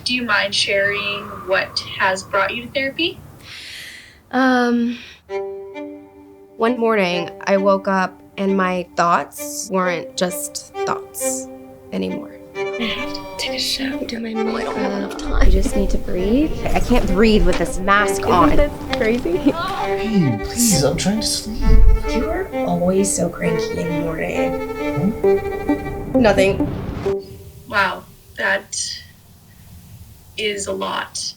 Do you mind sharing what has brought you to therapy? Um, One morning I woke up and my thoughts weren't just thoughts anymore. I have to take a shower. Do my makeup. I don't have enough time. I just need to breathe. I can't breathe with this mask on. Isn't this crazy? Hey, please, I'm trying to sleep. You are always so cranky in the morning. Nothing. Wow, that is a lot.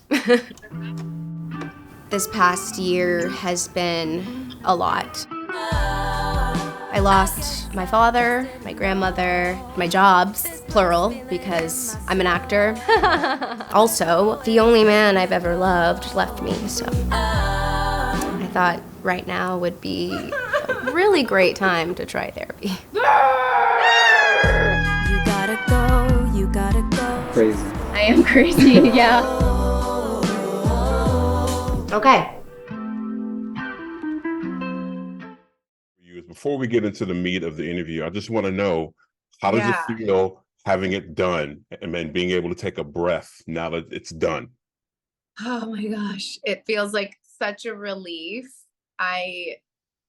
This past year has been a lot. I lost my father, my grandmother, my jobs, plural, because I'm an actor. Also, the only man I've ever loved left me, so I thought right now would be a really great time to try therapy. You gotta go, you gotta go. Crazy. I am crazy, yeah. Okay. Before we get into the meat of the interview, I just want to know, how does it feel having it done and then being able to take a breath now that it's done? Oh my gosh, it feels like such a relief. I,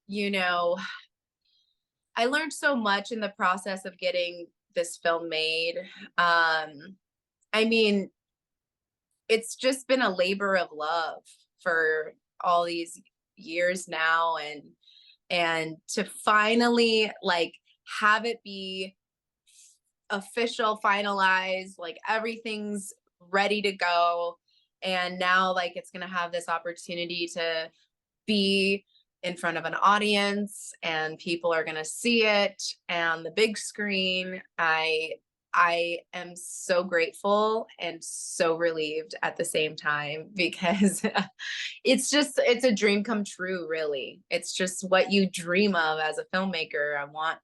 you know, I learned so much in the process of getting this film made. I mean, it's just been a labor of love for all these years now, and to finally like have it be official, finalized, like everything's ready to go, and now like it's going to have this opportunity to be in front of an audience and people are going to see it and the big screen. I am so grateful and so relieved at the same time, because it's a dream come true, really. It's just what you dream of as a filmmaker. I want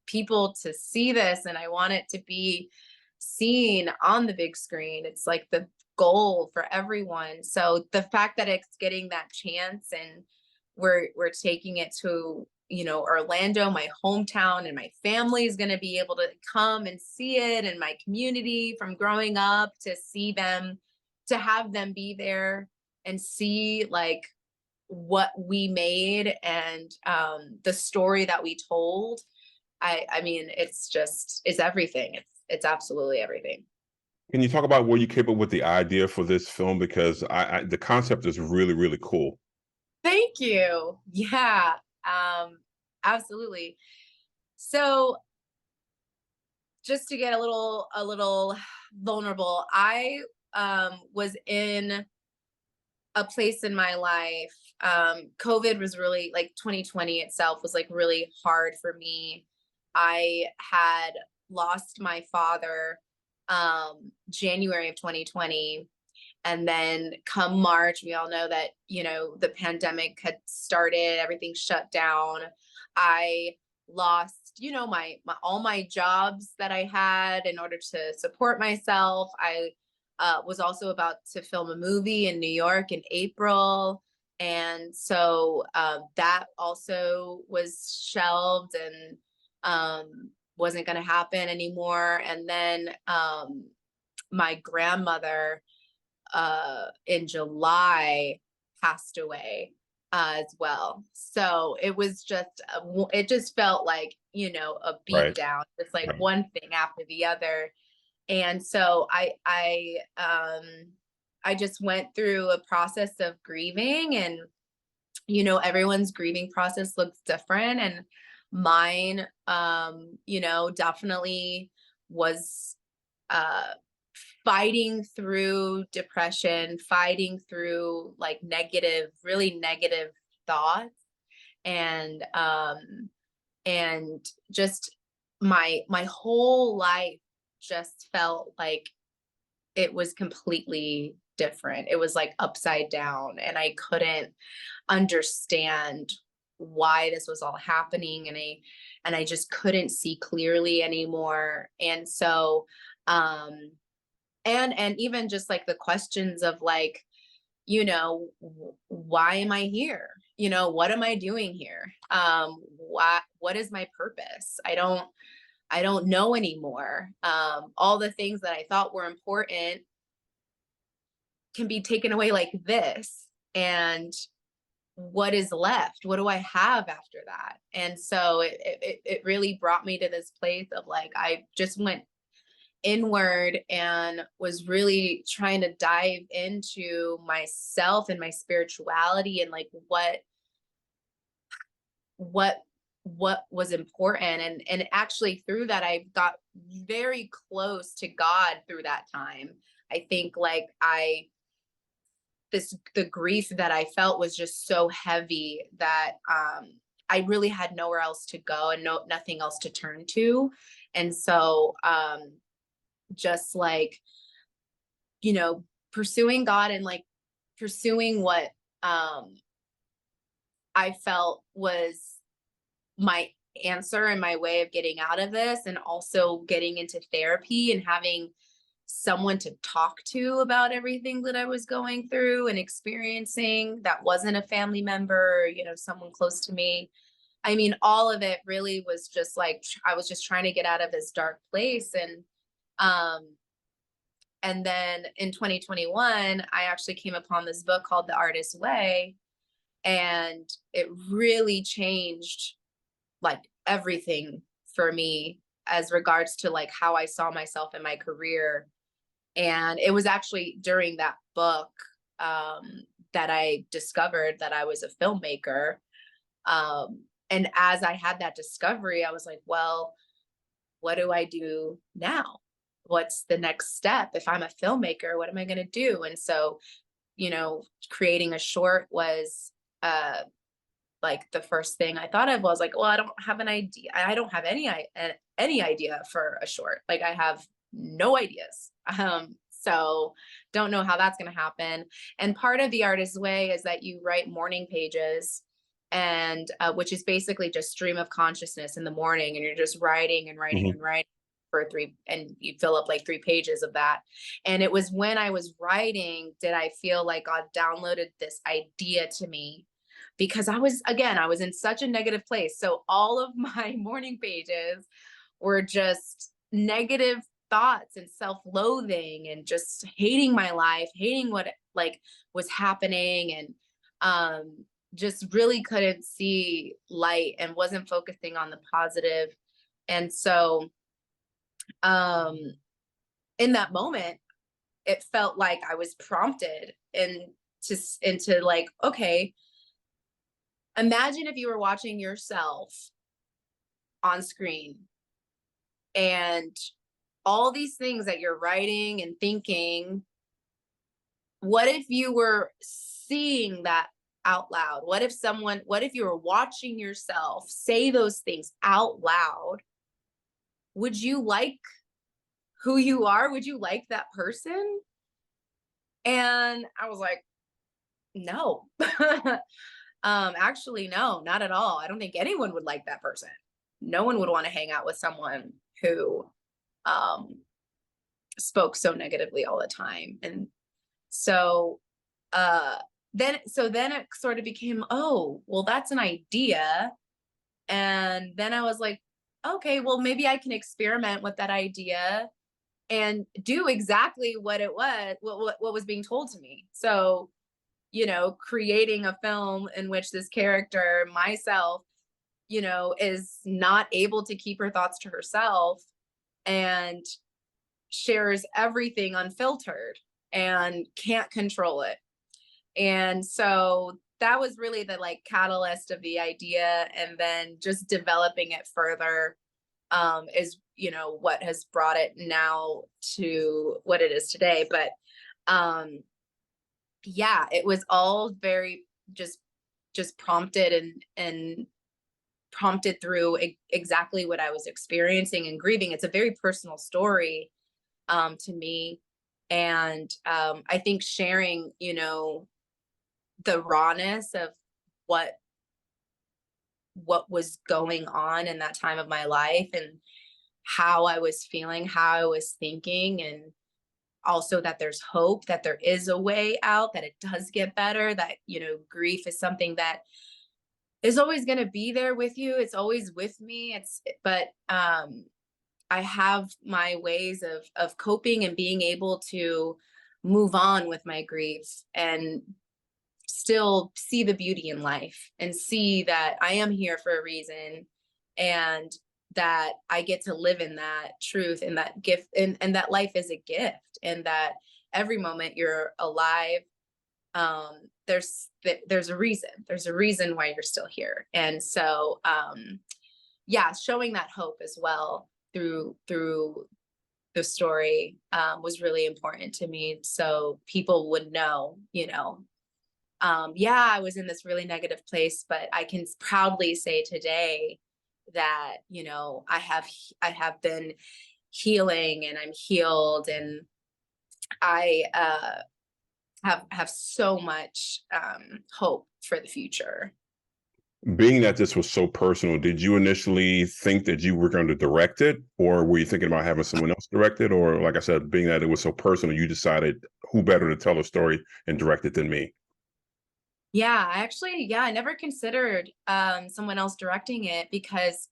people to see this and I want it to be seen on the big screen. It's like the goal for everyone. So the fact that it's getting that chance, and we're taking it to, Orlando, my hometown, and my family is going to be able to come and see it, and my community from growing up, to see them, to have them be there and see like what we made, and the story that we told. I mean, it's everything. It's absolutely everything. Can you talk about where you came up with the idea for this film? Because the concept is really, really cool. Thank you. Yeah, absolutely. So just to get a little vulnerable, I was in a place in my life. COVID was really, like, 2020 itself was like really hard for me. I had lost my father January of 2020. And then come March, we all know that, the pandemic had started, everything shut down. I lost, my all my jobs that I had in order to support myself. I was also about to film a movie in New York in April. And so that also was shelved and wasn't going to happen anymore. And then my grandmother in July passed away as well. So it was just, it just felt like, a beat Right. down. It's like Right. one thing after the other. And so I just went through a process of grieving, and, everyone's grieving process looks different. And mine, definitely was, uh, fighting through depression, fighting through like really negative thoughts, and just my whole life just felt like it was completely different. It was like upside down, and I couldn't understand why this was all happening, and I just couldn't see clearly anymore. And so and even just like the questions of like, why am I here? What am I doing here? what is my purpose? I don't know anymore. All the things that I thought were important can be taken away like this. And what is left? What do I have after that? And so it really brought me to this place of like, I just went inward and was really trying to dive into myself and my spirituality and like what was important. And actually through that, I got very close to God through that time. I think like the grief that I felt was just so heavy that I really had nowhere else to go and nothing else to turn to. And so just like, you know, pursuing God and like pursuing what I felt was my answer and my way of getting out of this, and also getting into therapy and having someone to talk to about everything that I was going through and experiencing that wasn't a family member, you know, someone close to me. I mean, all of it really was just like, I was just trying to get out of this dark place. And then in 2021, I actually came upon this book called The Artist's Way, and it really changed like everything for me as regards to like how I saw myself in my career. And it was actually during that book that I discovered that I was a filmmaker. And as I had that discovery, I was like, well, what do I do now? What's the next step? If I'm a filmmaker, what am I going to do? And so, you know, creating a short was like the first thing I thought of. Was like, well, I don't have an idea. I don't have any idea for a short. Like I have no ideas. So don't know how that's going to happen. And part of The Artist's Way is that you write morning pages, and which is basically just stream of consciousness in the morning, and you're just writing and writing and writing for and you fill up like 3 pages of that. And it was when I was writing did I feel like God downloaded this idea to me, because I was in such a negative place. So all of my morning pages were just negative thoughts and self-loathing and just hating my life, hating what like was happening, and just really couldn't see light and wasn't focusing on the positive. And so in that moment, it felt like I was prompted into like, okay, imagine if you were watching yourself on screen, and all these things that you're writing and thinking, what if you were seeing that out loud? What if you were watching yourself say those things out loud? Would you like who you are? Would you like that person? And I was like, no. Actually, no, not at all. I don't think anyone would like that person. No one would want to hang out with someone who spoke so negatively all the time. And so then it sort of became, oh, well, that's an idea. And then I was like, okay, well, maybe I can experiment with that idea and do exactly what it was, what was being told to me. So, you know, creating a film in which this character, myself, you know, is not able to keep her thoughts to herself and shares everything unfiltered and can't control it. And so that was really the like catalyst of the idea. And then just developing it further is, you know, what has brought it now to what it is today. But yeah, it was all very just prompted and prompted through exactly what I was experiencing and grieving. It's a very personal story to me. And I think sharing, you know, the rawness of what was going on in that time of my life, and how I was feeling, how I was thinking, and also that there's hope, that there is a way out, that it does get better, that, you know, grief is something that is always going to be there with you. It's always with me. But I have my ways of coping and being able to move on with my grief and still see the beauty in life and see that I am here for a reason, and that I get to live in that truth and that gift, and that life is a gift, and that every moment you're alive, there's a reason why you're still here. And so yeah, showing that hope as well through the story was really important to me, so people would know, yeah, I was in this really negative place, but I can proudly say today that, I have been healing, and I'm healed, and I have so much hope for the future. Being that this was so personal, did you initially think that you were going to direct it, or were you thinking about having someone else direct it? Or, like I said, being that it was so personal, you decided who better to tell a story and direct it than me? Yeah, I never considered someone else directing it, because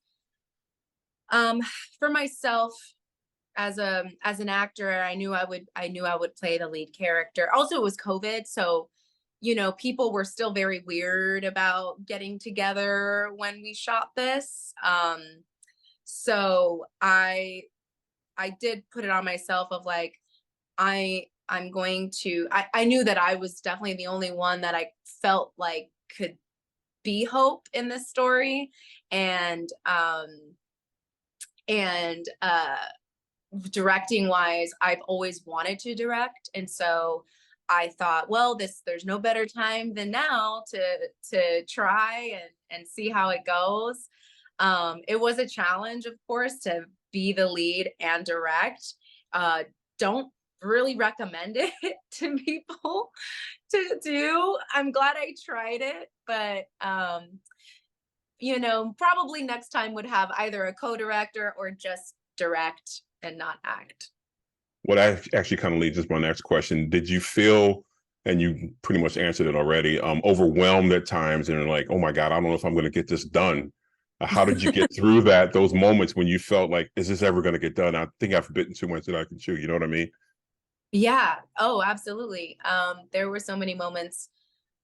um for myself, as an actor, I knew I would play the lead character. Also, it was COVID, so people were still very weird about getting together when we shot this. So I did put it on myself of like, I'm going to, I knew that I was definitely the only one that I felt like could be hope in this story. And directing wise, I've always wanted to direct. And so I thought, well, there's no better time than now to try and see how it goes. It was a challenge, of course, to be the lead and direct. Don't really recommend it to people to do. I'm glad I tried it, but probably next time would have either a co-director or just direct and not act. What I actually kind of leads to my next question. Did you feel, and you pretty much answered it already, overwhelmed at times and like, oh my God, I don't know if I'm going to get this done? How did you get through those moments when you felt like, is this ever going to get done? I think I've bitten too much that I can chew. You know what I mean? Yeah. Oh, absolutely. There were so many moments.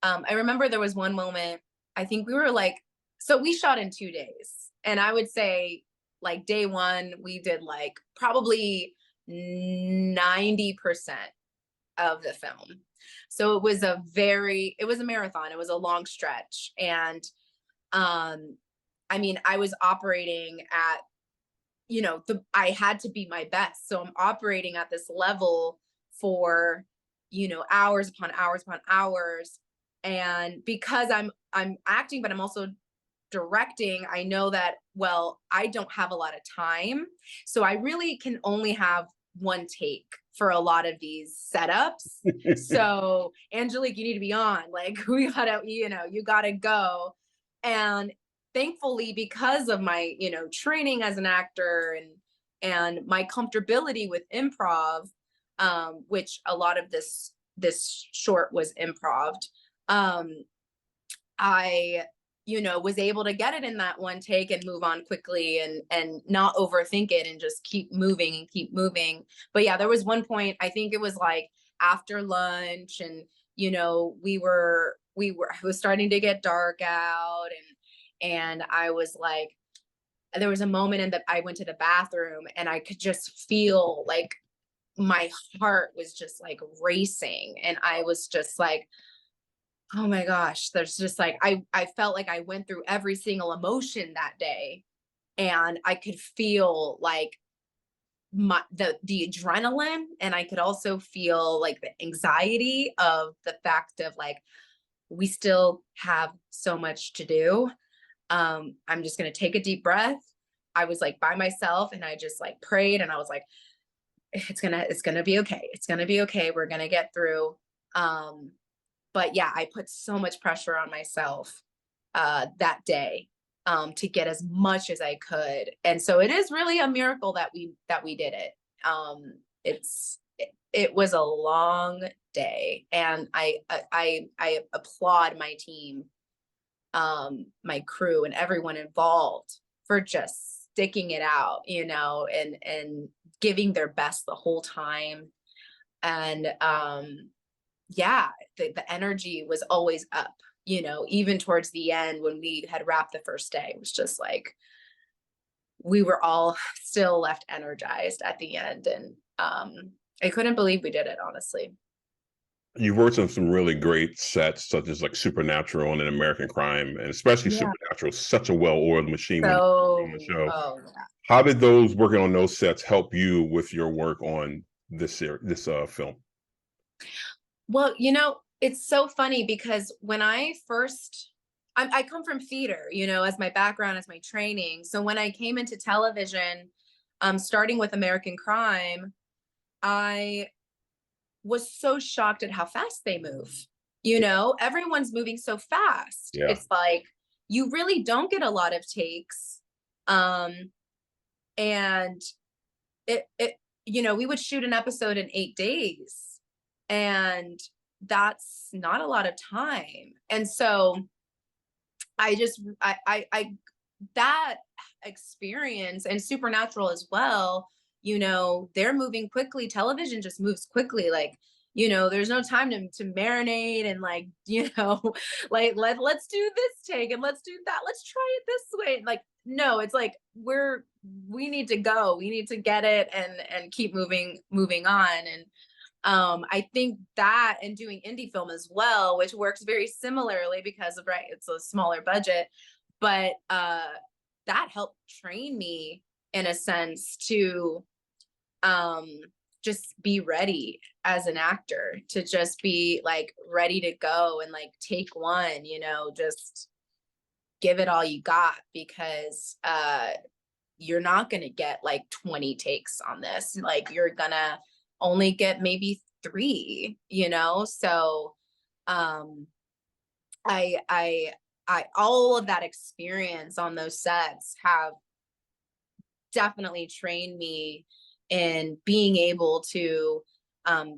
I remember there was one moment, I think we were like, so we shot in 2 days. And I would say like day one, we did like probably 90% of the film. So it was a marathon. It was a long stretch. And I mean, I was operating at, I had to be my best. So I'm operating at this level for, hours upon hours upon hours. And because I'm acting, but I'm also directing, I know that, well, I don't have a lot of time. So I really can only have one take for a lot of these setups. So Angelique, you need to be on. Like, we gotta, you gotta go. And thankfully, because of my, training as an actor and my comfortability with improv, which a lot of this short was improv, I was able to get it in that one take and move on quickly and not overthink it and just keep moving and keep moving. But yeah, there was one point, I think it was like after lunch, and it was starting to get dark out, and I was like, there was a moment in that I went to the bathroom and I could just feel like my heart was just like racing, and I was just like, oh my gosh, there's just like, I felt like I went through every single emotion that day, and I could feel like the adrenaline, and I could also feel like the anxiety of the fact of like, we still have so much to do. I'm just going to take a deep breath. I was like by myself, and I just like prayed, and I was like, it's going to be okay. It's going to be okay. We're going to get through. But yeah, I put so much pressure on myself that day to get as much as I could. And so it is really a miracle that we did it. It was a long day, and I applaud my team my crew and everyone involved for just sticking it out, and giving their best the whole time. And yeah, the energy was always up, even towards the end when we had wrapped the first day. It was just like we were all still left energized at the end. And I couldn't believe we did it, honestly. You worked on some really great sets, such as like Supernatural and American Crime, and especially Yeah. Supernatural, such a well-oiled machine when So, you're on the show. oh yeah. How did those working on those sets help you with your work on this film? Well, it's so funny because when I come from theater, as my background, as my training. So when I came into television, starting with American Crime, I was so shocked at how fast they move. Everyone's moving so fast. Yeah. It's like you really don't get a lot of takes. And we would shoot an episode in 8 days, and that's not a lot of time. And so I that experience, and Supernatural as well, they're moving quickly. Television just moves quickly. Like, there's no time to marinate and like, like let's do this take and let's do that. Let's try it this way. Like, no, it's like we need to go. We need to get it and keep moving on. And I think that, and doing indie film as well, which works very similarly because of, right, it's a smaller budget, but that helped train me in a sense to just be ready as an actor, to just be like ready to go and like take one, just give it all you got, because you're not going to get like 20 takes on this. Like, you're gonna only get maybe 3, so I all of that experience on those sets have definitely trained me in being able to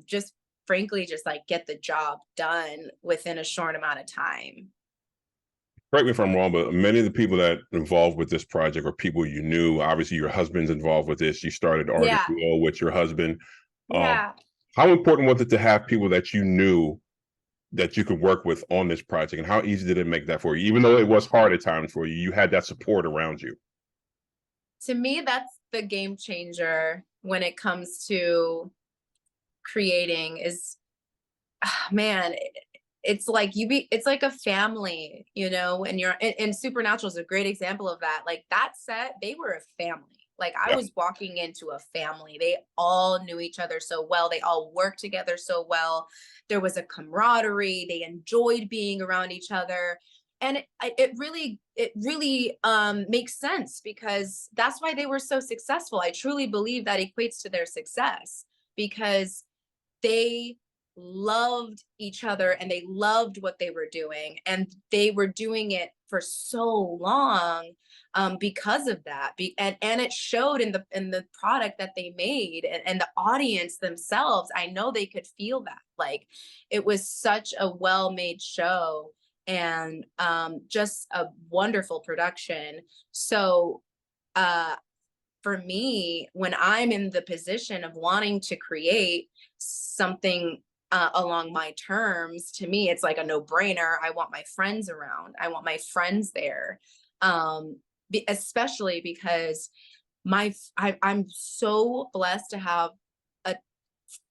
just frankly just like get the job done within a short amount of time. Correct me if I'm wrong, but many of the people that involved with this project are people you knew. Obviously, your husband's involved with this. You started Yeah. RWO with your husband. Yeah. How important was it to have people that you knew that you could work with on this project, and how easy did it make that for you? Even though it was hard at times for you, you had that support around you. To me, that's the game changer when it comes to creating is, man, it's like it's like a family, and and Supernatural is a great example of that. Like, that set, they were a family. Like, I was walking into a family. They all knew each other so well. They all worked together so well. There was a camaraderie. They enjoyed being around each other. And it really makes sense, because that's why they were so successful. I truly believe that equates to their success, because they loved each other and they loved what they were doing, and they were doing it for so long because of that. And it showed in the product that they made, and the audience themselves. I know they could feel that. Like, it was such a well-made show, and just a wonderful production. So for me, when I'm in the position of wanting to create something along my terms, to me, it's like a no-brainer. I want my friends around. I want my friends there, especially because I'm so blessed to have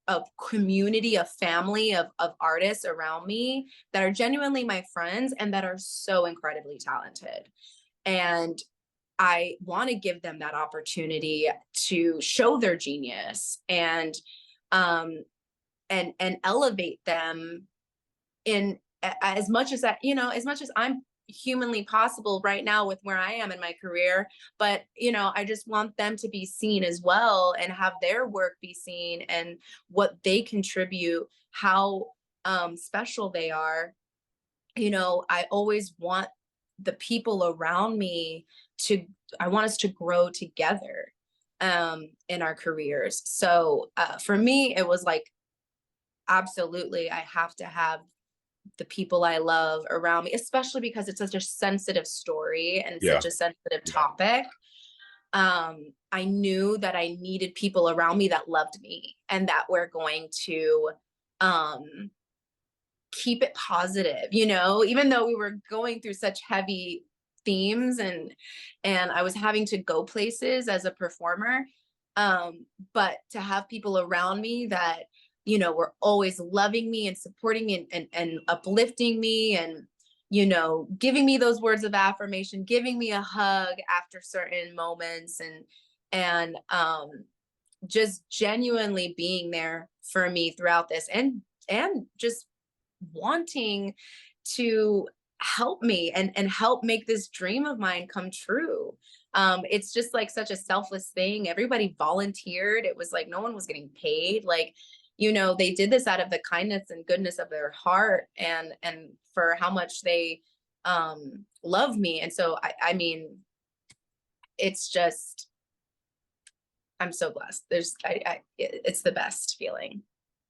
a community, a family of artists around me that are genuinely my friends and that are so incredibly talented. And I want to give them that opportunity to show their genius and elevate them in as much as that, as much as I'm humanly possible right now with where I am in my career. But, I just want them to be seen as well, and have their work be seen, and what they contribute, how special they are. I always want the people around me I want us to grow together in our careers. So for me, it was like, absolutely, I have to have the people I love around me, especially because it's such a sensitive story and it's Yeah. such a sensitive Yeah. topic. I knew that I needed people around me that loved me and that were going to keep it positive, you know, even though we were going through such heavy themes and I was having to go places as a performer. But to have people around me that, you know, were always loving me and supporting me and uplifting me and, you know, giving me those words of affirmation, giving me a hug after certain moments and just genuinely being there for me throughout this and just wanting to help me and help make this dream of mine come true. It's just like such a selfless thing. Everybody volunteered. It was like no one was getting paid. Like, you know, they did this out of the kindness and goodness of their heart and for how much they love me. And so I mean, it's just I'm so blessed. It's the best feeling.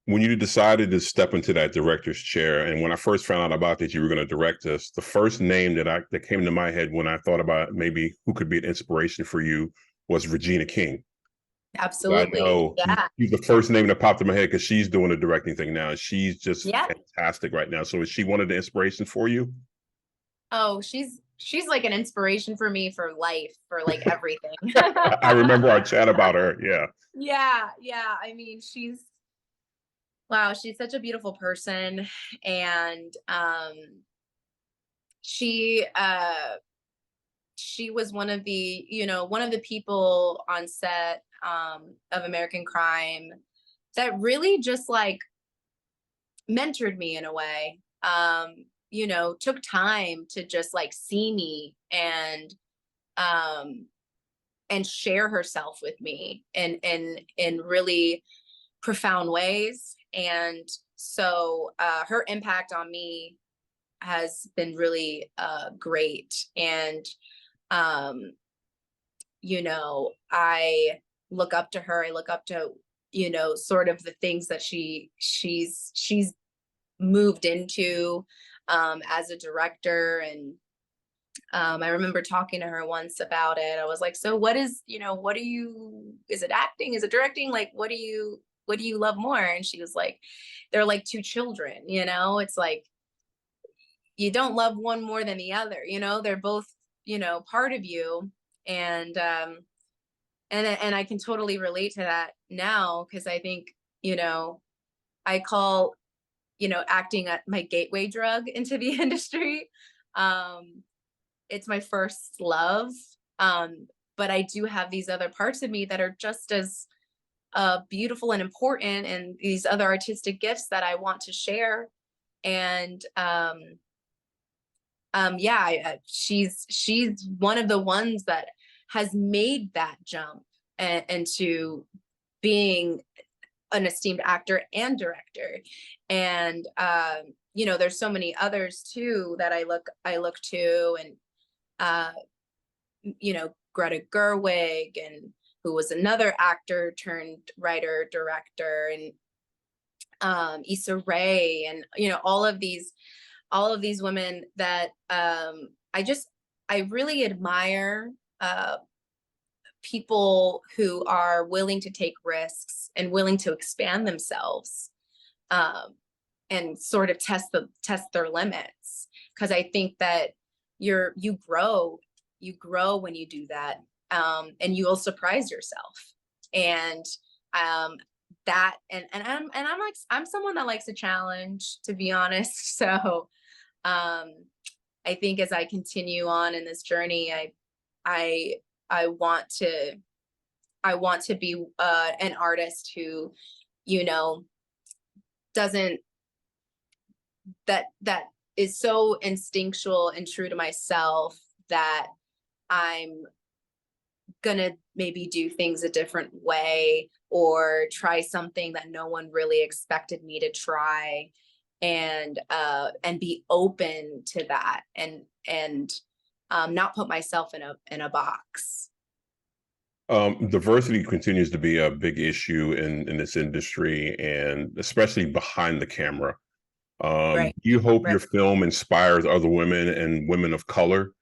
When you decided to step into that director's chair, and when I first found out about that you were going to direct this, the first name that came to my head when I thought about maybe who could be an inspiration for you was Regina King. Absolutely. I know Yeah. she's the first name that popped in my head because she's doing the directing thing now. She's just Yeah. fantastic right now. So is she one of the inspirations for you? Oh, she's like an inspiration for me for life, for like everything. I remember our chat about her. Yeah. Yeah. I mean, wow, she's such a beautiful person. And she she was one of the, you know, one of the people on set of American Crime that really just like mentored me in a way. You know, took time to just like see me um and share herself with me in really profound ways. And so her impact on me has been really great. And you know, I look up to her. I look up to, you know, sort of the things that she's moved into as a director. And I remember talking to her once about it. I was like, so what is, you know, what do you, is it acting? Is it directing? Like, what do you love more? And she was like, they're like two children, you know, it's like, you don't love one more than the other, you know, they're both, you know, part of you. And I can totally relate to that now. Cause I think, you know, I call, you know, acting my gateway drug into the industry. It's my first love. But I do have these other parts of me that are just as beautiful and important, and these other artistic gifts that I want to share. And yeah, she's one of the ones that has made that jump into being an esteemed actor and director. And you know, there's so many others too that I look to, and you know, Greta Gerwig, and who was another actor turned writer director, and Issa Rae, and you know, all of these women that I really admire people who are willing to take risks and willing to expand themselves and sort of test their limits, because I think that you grow when you do that, and you will surprise yourself. And that and I'm like, I'm someone that likes a challenge, to be honest. So I think as I continue on in this journey, I want to be an artist who, you know, doesn't that is so instinctual and true to myself that I'm gonna maybe do things a different way or try something that no one really expected me to try, and be open to that, and not put myself in a box. Diversity continues to be a big issue in this industry, and especially behind the camera. Right. Do you hope Right. your film inspires other women and women of color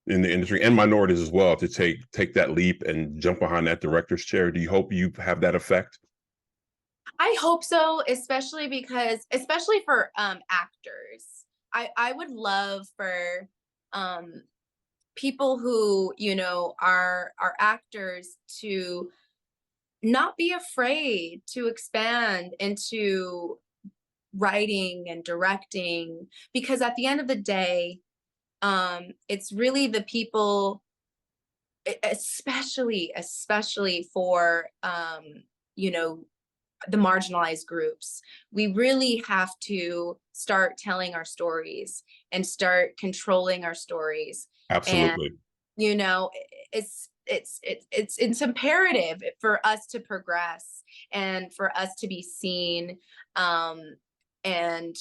in the industry and minorities as well to take that leap and jump behind that director's chair? Do you hope you have that effect? I hope so, especially for actors. I would love for um people who, are actors to not be afraid to expand into writing and directing, because at the end of the day, it's really the people, especially for you know the marginalized groups. We really have to start telling our stories and start controlling our stories. And Absolutely. you know, it's imperative for us to progress and for us to be seen. And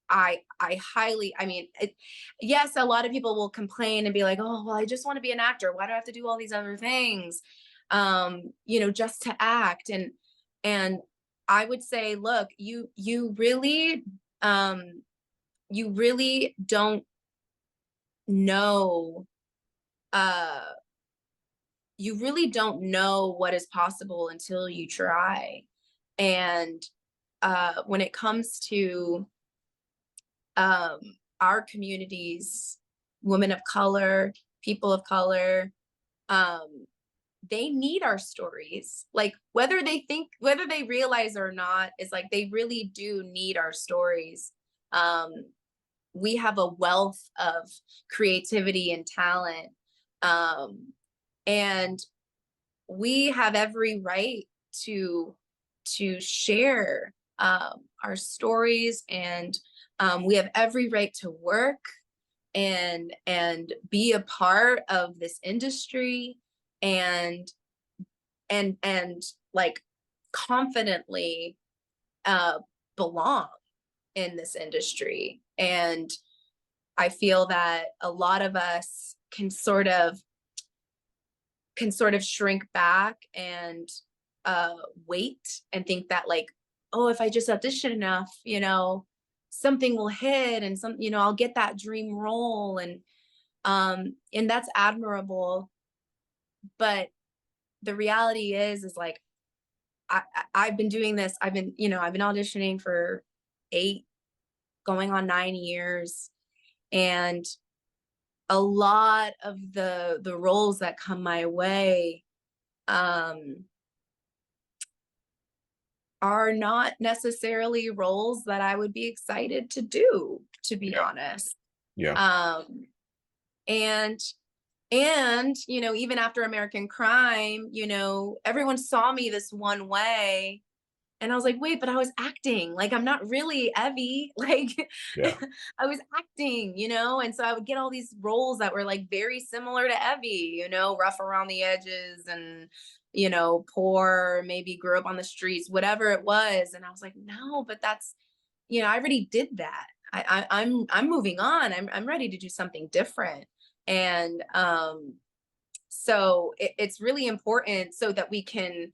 I highly, I mean, yes, a lot of people will complain and be like, oh, well, I just want to be an actor. Why do I have to do all these other things? Just to act. And I would say, look, you really don't know, uh, you really don't know what is possible until you try. And when it comes to um, our communities, women of color, people of color, um, they need our stories. Like whether they realize or not, is like they really do need our stories. Um, we have a wealth of creativity and talent, um, and we have every right to share our stories, and we have every right to work and be a part of this industry, and and like confidently uh belong in this industry. And I feel that a lot of us can sort of shrink back and wait and think that, like, oh, if I just audition enough, something will hit, and I'll get that dream role. And that's admirable, but the reality is like I've been doing this. I've been auditioning for 8, going on 9 years, and a lot of the roles that come my way um are not necessarily roles that I would be excited to do, to be Yeah. honest. Yeah. Um, and even after American Crime, everyone saw me this one way, and I was like, wait, but I was acting. Like, I'm not really Evie. Like, Yeah. I was acting, and so I would get all these roles that were like very similar to Evie, rough around the edges, and poor, maybe grew up on the streets, whatever it was. And I was like, no, but that's, I already did that. I'm moving on. I'm ready to do something different. And so it's really important so that we can,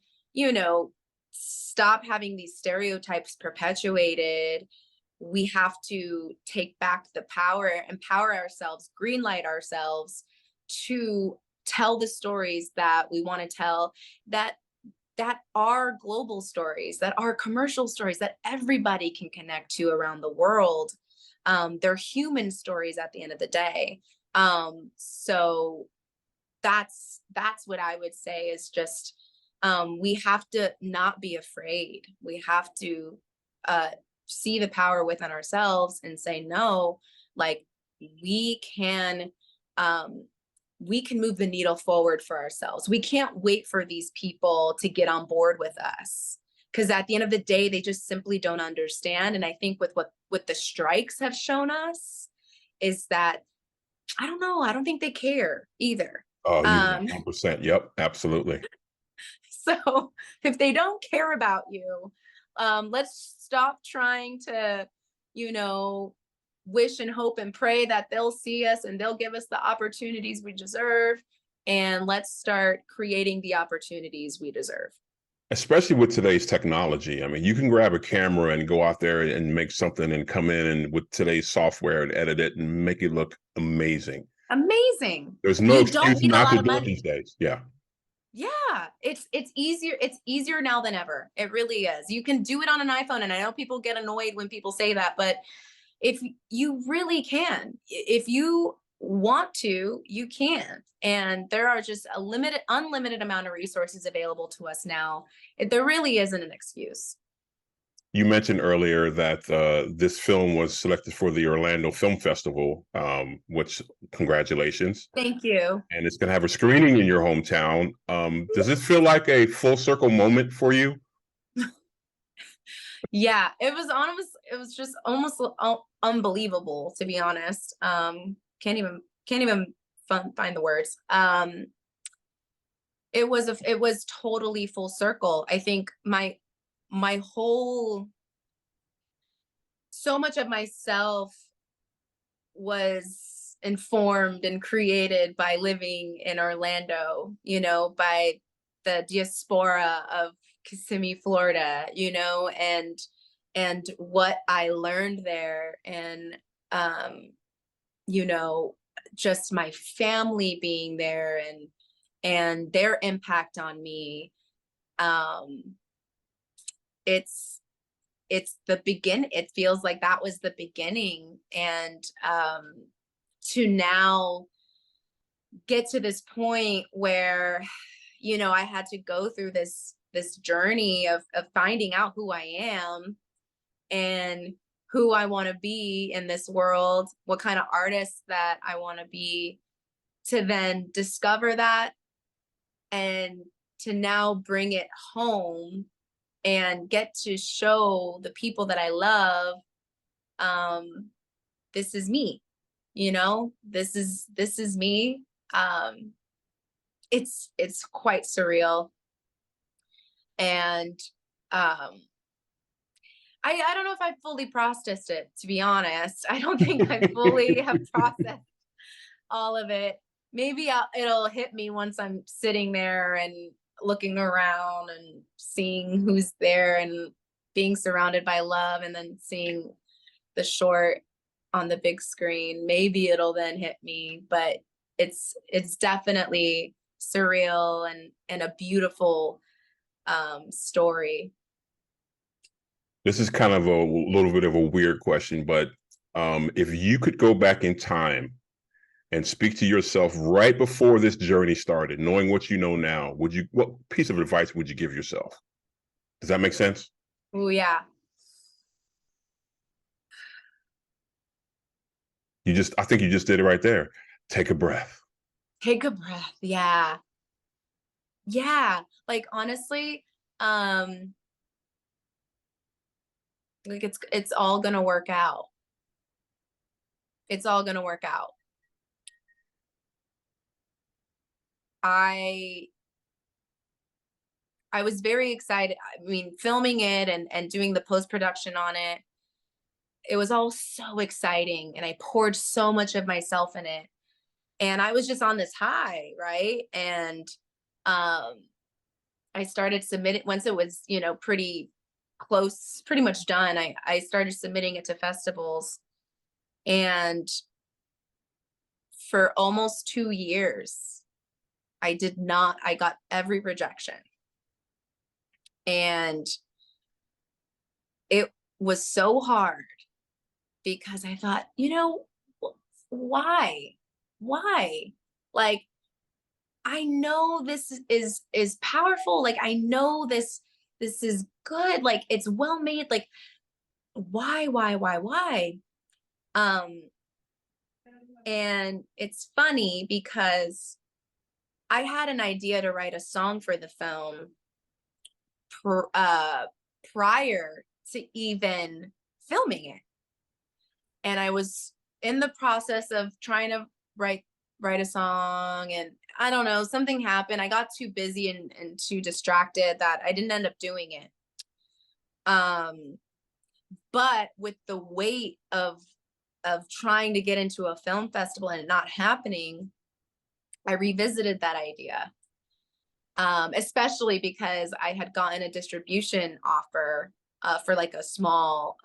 stop having these stereotypes perpetuated. We have to take back the power, empower ourselves, greenlight ourselves to tell the stories that we want to tell, that are global stories, that are commercial stories, that everybody can connect to around the world. They're human stories at the end of the day. So that's what I would say is just, we have to not be afraid. We have to see the power within ourselves and say no. Like, we can we can move the needle forward for ourselves. We can't wait for these people to get on board with us, because at the end of the day, they just simply don't understand. And I think with what the strikes have shown us is that, I don't know, I don't think they care either. Oh, you Um, 100%. Yep. Absolutely. so if they don't care about you, let's stop trying to, you know, wish and hope and pray that they'll see us and they'll give us the opportunities we deserve. And let's start creating the opportunities we deserve. especially with today's technology. I mean, you can grab a camera and go out there and make something and come in and with today's software and edit it and make it look amazing. Amazing. There's no You don't excuse need a not lot to of do it money. these days. Yeah. Yeah, it's easier. It's easier now than ever. It really is. You can do it on an iPhone, and I know people get annoyed when people say that, but if you really can, if you want to, you can. And there are just unlimited amount of resources available to us now. There really isn't an excuse. You mentioned earlier that this film was selected for the Orlando Film Festival, which congratulations. Thank you. And it's going to have a screening in your hometown. Does this feel like a full circle moment for you? Yeah, it was just almost unbelievable, to be honest. Can't even find the words. It was totally full circle. I think my whole, so much of myself was informed and created by living in Orlando, by the diaspora of Kissimmee, Florida, and what I learned there, and just my family being there, and their impact on me. It's the begin. It feels like that was the beginning, and to now get to this point where, I had to go through this journey of finding out who I am and who I want to be in this world, what kind of artist that I want to be, to then discover that and to now bring it home and get to show the people that I love, this is me, this is me. It's quite surreal. And I don't know if I fully processed it, to be honest. I don't think I fully have processed all of it. Maybe it'll hit me once I'm sitting there and looking around and seeing who's there and being surrounded by love, and then seeing the short on the big screen. Maybe it'll then hit me, but it's definitely surreal and a beautiful story. This is kind of a little bit of a weird question, but if you could go back in time and speak to yourself right before this journey started, knowing what you know now, what piece of advice would you give yourself? Does that make sense? Oh, yeah. I think you just did it right there. Take a breath. Take a breath. Yeah. Yeah. Like, honestly, like it's all gonna work out. It's all gonna work out. I was very excited. I mean, filming it and doing the post-production on it, it was all so exciting, and I poured so much of myself in it, and I was just on this high, right? And I started submitting once it was, pretty close, pretty much done. I started submitting it to festivals, and for almost 2 years, I got every rejection. And it was so hard because I thought, why? Like, I know this is powerful. Like, I know this is good. Like, it's well made. Like, why? And it's funny because I had an idea to write a song for the film prior to even filming it. And I was in the process of trying to write a song, and I don't know, something happened. I got too busy and too distracted that I didn't end up doing it. But with the weight of trying to get into a film festival and it not happening, I revisited that idea. Especially because I had gotten a distribution offer for like a small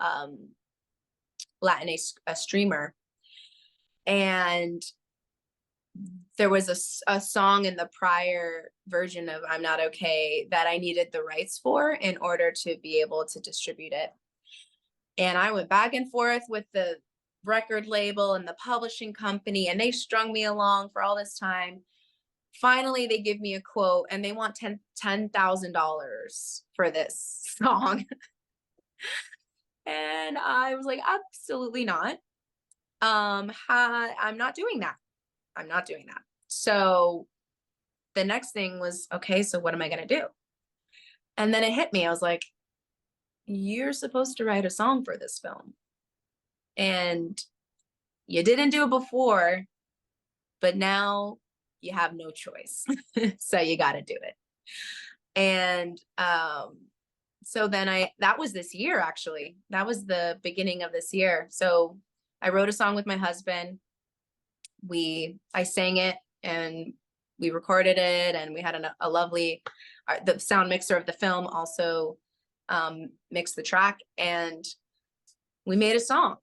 Latinx streamer. And there was a song in the prior version of I'm Not Okay that I needed the rights for in order to be able to distribute it. And I went back and forth with the record label and the publishing company, and they strung me along for all this time. Finally, they give me a quote and they want $10,000 for this song. And I was like, absolutely not. I'm not doing that. I'm not doing that. So the next thing was, okay, so what am I going to do? And then it hit me. I was like, you're supposed to write a song for this film. And you didn't do it before, but now you have no choice. So you got to do it. And so then that was this year, actually. That was the beginning of this year. So I wrote a song with my husband. I sang it and we recorded it, and we had a lovely, the sound mixer of the film also mixed the track, and we made a song.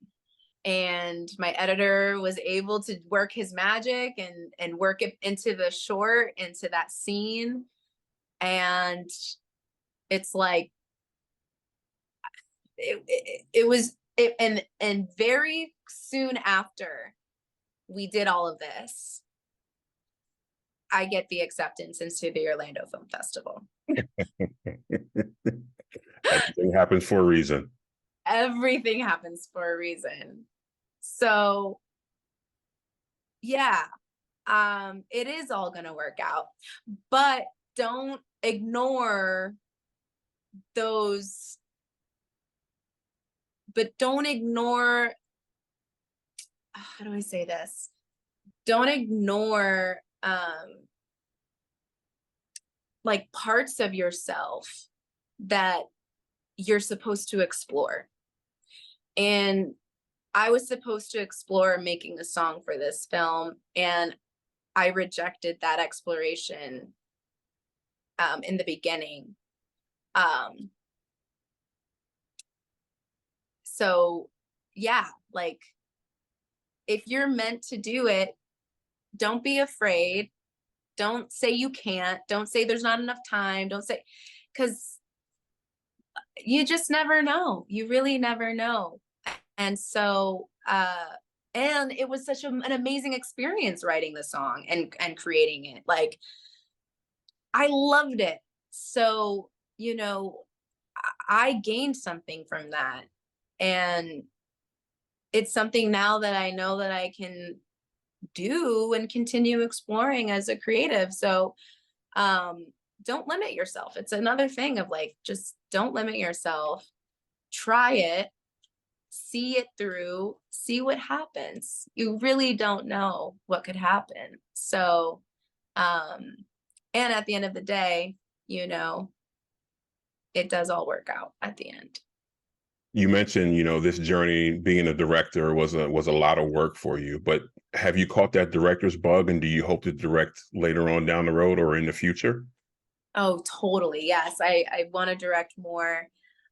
And my editor was able to work his magic and work it into the short, into that scene. And it's like, and very soon after we did all of this, I get the acceptance into the Orlando Film Festival. Everything happens for a reason. Everything happens for a reason. So yeah, it is all going to work out, but don't ignore those, how do I say this? Don't ignore like parts of yourself that you're supposed to explore. And I was supposed to explore making a song for this film, and I rejected that exploration in the beginning. So yeah, like, if you're meant to do it, don't be afraid. Don't say you can't. Don't say there's not enough time. Don't say, because you just never know. You really never know. And so, and it was such an amazing experience writing the song and creating it. Like, I loved it. So, you know, I gained something from that. And it's something now that I know that I can do and continue exploring as a creative. So don't limit yourself. It's another thing of like, just don't limit yourself. Try it, see it through, see what happens. You really don't know what could happen. So and at the end of the day, you know, it does all work out at the end. You mentioned, this journey being a director was a lot of work for you, but have you caught that director's bug, and do you hope to direct later on down the road or in the future? Oh, totally. Yes. I want to direct more.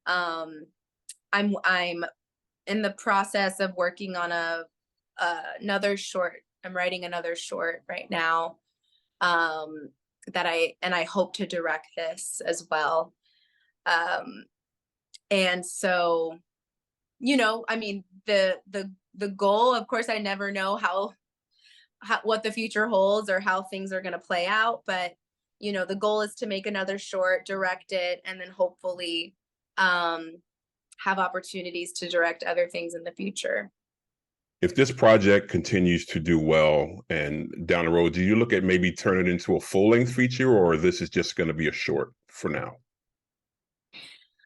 I'm in the process of working on another short. I'm writing another short right now. That I hope to direct this as well. And so, I mean, the goal, of course, I never know how what the future holds or how things are going to play out. But, the goal is to make another short, direct it, and then hopefully have opportunities to direct other things in the future. If this project continues to do well and down the road, do you look at maybe turn it into a full-length feature, or this is just going to be a short for now?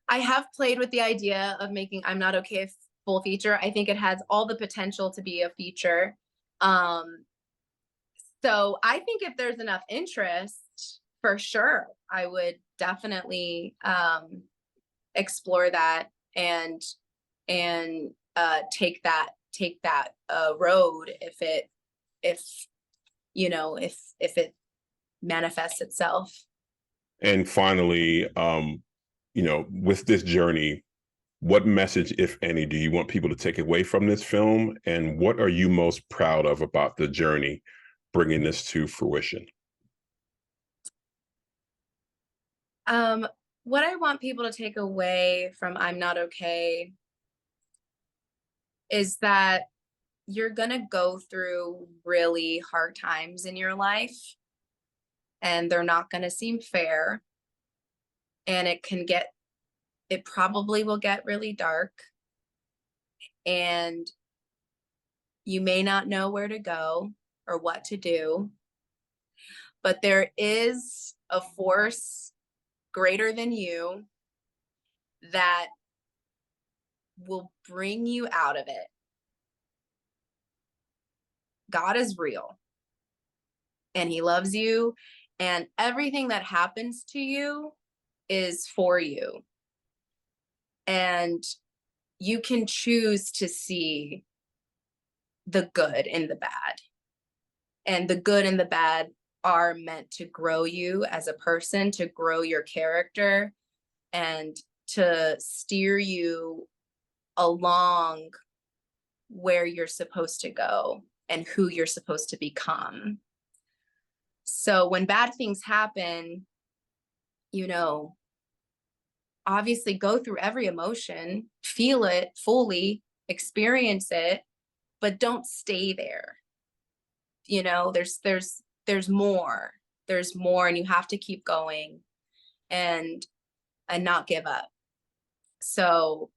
I have played with the idea of making I'm Not Okay full feature. I think it has all the potential to be a feature. So I think if there's enough interest, for sure, I would definitely explore that and take that road if it manifests itself. And finally, with this journey, what message, if any, do you want people to take away from this film? And what are you most proud of about the journey bringing this to fruition? What I want people to take away from I'm Not Okay is that you're going to go through really hard times in your life, and they're not going to seem fair. And it probably will get really dark, and you may not know where to go or what to do, but there is a force greater than you that will bring you out of it. God is real, and he loves you, and everything that happens to you is for you. And you can choose to see the good in the bad. And the good and the bad are meant to grow you as a person, to grow your character, and to steer you along where you're supposed to go and who you're supposed to become. So when bad things happen, obviously go through every emotion, feel it fully, experience it, but don't stay there. There's more. There's more, and you have to keep going and not give up. So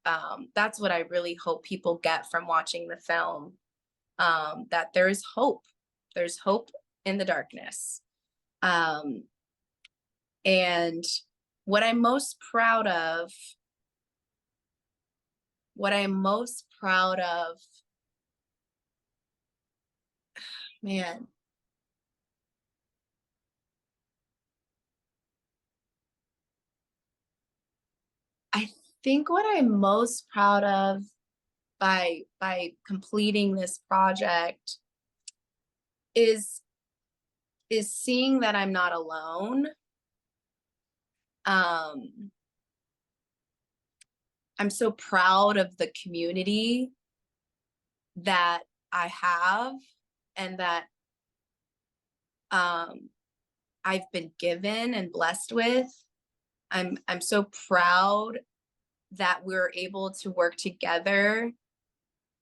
that's what I really hope people get from watching the film, that there is hope. There's hope in the darkness. And what I'm most proud of, man, I think what I'm most proud of by completing this project is seeing that I'm not alone. I'm so proud of the community that I have and that I've been given and blessed with. I'm so proud that we're able to work together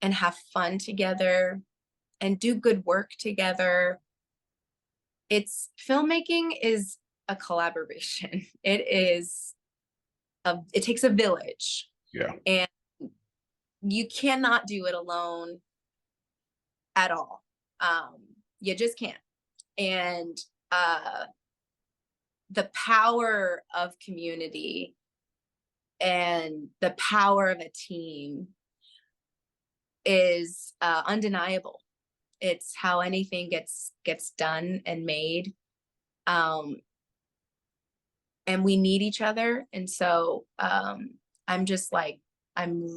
and have fun together and do good work together. Filmmaking is a collaboration. It takes a village. Yeah. And you cannot do it alone at all. You just can't. And the power of community and the power of a team is undeniable. It's how anything gets done and made. And we need each other. And so I'm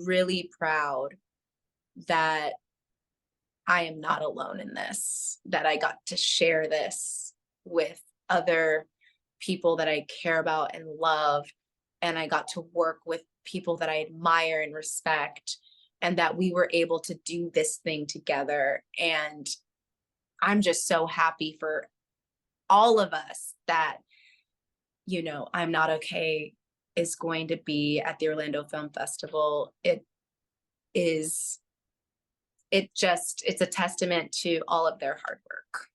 really proud that I am not alone in this, that I got to share this with other people that I care about and love. And I got to work with people that I admire and respect, and that we were able to do this thing together. And I'm just so happy for all of us that, I'm Not Okay is going to be at the Orlando Film Festival. It's a testament to all of their hard work.